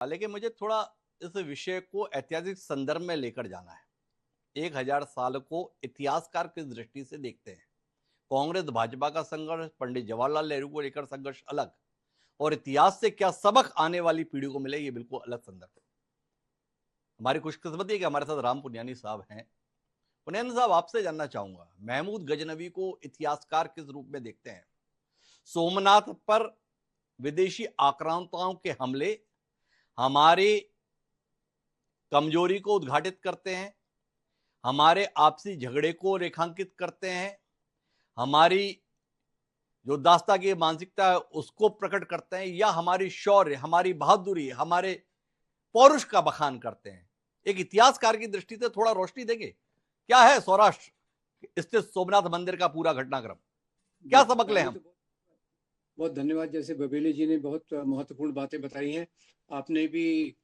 लेकिन मुझे थोड़ा इस विषय को ऐतिहासिक संदर्भ में लेकर जाना है। 1000 साल को इतिहासकार किस दृष्टि से देखते हैं? कांग्रेस भाजपा का संघर्ष, पंडित जवाहरलाल नेहरू को लेकर संघर्ष अलग, और इतिहास से क्या सबक आने वाली पीढ़ी को मिले, ये बिल्कुल अलग संदर्भ है। हमारी खुशकिस्मती है कि हमारे साथ राम पुनियानी साहब हैं। पुनियानी साहब, आपसे जानना चाहूंगा, महमूद गजनवी को इतिहासकार किस रूप में देखते हैं? सोमनाथ पर विदेशी आक्रांताओं के हमले हमारी कमजोरी को उद्घाटित करते हैं, हमारे आपसी झगड़े को रेखांकित करते हैं, हमारी जो दास्ता की मानसिकता है उसको प्रकट करते हैं, या हमारी शौर्य, हमारी बहादुरी, हमारे पौरुष का बखान करते हैं? एक इतिहासकार की दृष्टि से थोड़ा रोशनी देंगे, क्या है सौराष्ट्र स्थित सोमनाथ मंदिर का पूरा घटनाक्रम, क्या सबक लें पहले हम? तो बहुत धन्यवाद। जैसे बबेली जी ने बहुत महत्वपूर्ण बातें बताई हैं, आपने भी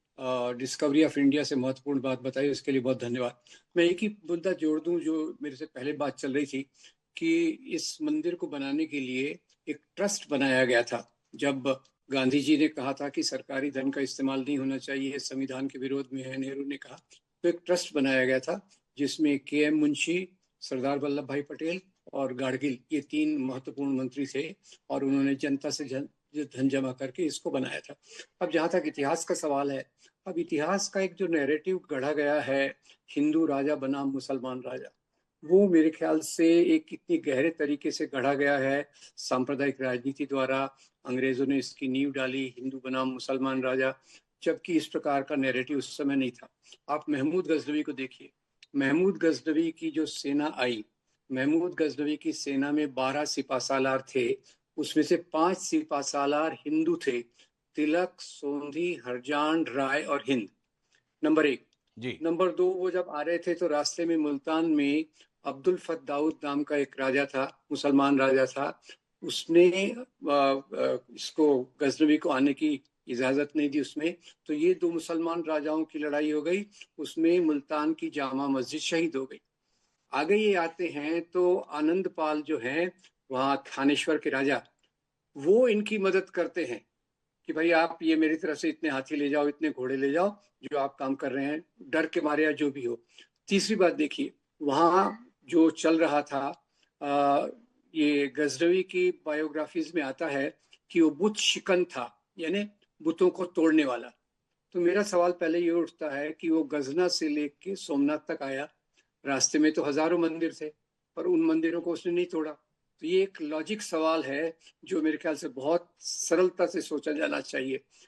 डिस्कवरी ऑफ इंडिया से महत्वपूर्ण बात बताई, उसके लिए बहुत धन्यवाद। मैं एक ही मुद्दा जोड़ दूं जो मेरे से पहले बात चल रही थी कि इस मंदिर को बनाने के लिए एक ट्रस्ट बनाया गया था। जब गांधी जी ने कहा था कि सरकारी धन का इस्तेमाल नहीं होना चाहिए, संविधान के विरोध में है, नेहरू ने कहा, तो एक ट्रस्ट बनाया गया था जिसमें के.एम. मुंशी, सरदार वल्लभ भाई पटेल और गाडगिल, ये तीन महत्वपूर्ण मंत्री थे, और उन्होंने जनता से धन जमा करके इसको बनाया था। अब जहां तक इतिहास का सवाल है, अब इतिहास का एक जो नैरेटिव गढ़ा गया है, हिंदू राजा बनाम मुसलमान राजा, वो मेरे ख्याल से एक इतनी गहरे तरीके से गढ़ा गया है सांप्रदायिक राजनीति द्वारा। अंग्रेजों ने इसकी नींव डाली, हिंदू बनाम मुसलमान राजा, जबकि इस प्रकार का नैरेटिव उस समय नहीं था। आप महमूद गजनवी को देखिए, महमूद गजनवी की जो सेना आई, महमूद गजनवी की सेना में 12 सिपासालार थे, उसमें से 5 सिपासालार हिंदू थे, तिलक, सोंधी, हरजान, राय और हिंद। नंबर एक। जी। नंबर दो, वो जब आ रहे थे तो रास्ते में मुल्तान में अब्दुल फत दाऊद नाम का एक राजा था, मुसलमान राजा था। उसने इसको गजनवी को आने की इजाजत नहीं दी उसमें, तो ये दो मुसलमान राजाओं की लड़ाई हो गई, उसमें मुल्तान की जामा मस्जिद शहीद हो गई। आगे ये आते हैं तो आनंद पाल जो हैं, वहाँ थानेश्वर के राजा, वो इनकी मदद करते हैं कि भाई आप ये मेरी तरफ से इतने हाथी ले जाओ, इतने घोड़े ले जाओ, जो आप काम कर रहे हैं, डर के मारे या जो भी हो। तीसरी बात देखिए, वहाँ जो चल रहा था, आ, ये गजनवी की बायोग्राफीज में आता है कि वो बुत शिकन था, यानी बुतों को तोड़ने वाला। तो मेरा सवाल पहले ये उठता है कि वो गजना से लेके सोमनाथ तक आया, रास्ते में तो हजारों मंदिर थे, पर उन मंदिरों को उसने नहीं तोड़ा। तो ये एक लॉजिक सवाल है जो मेरे ख्याल से बहुत सरलता से सोचा जाना चाहिए।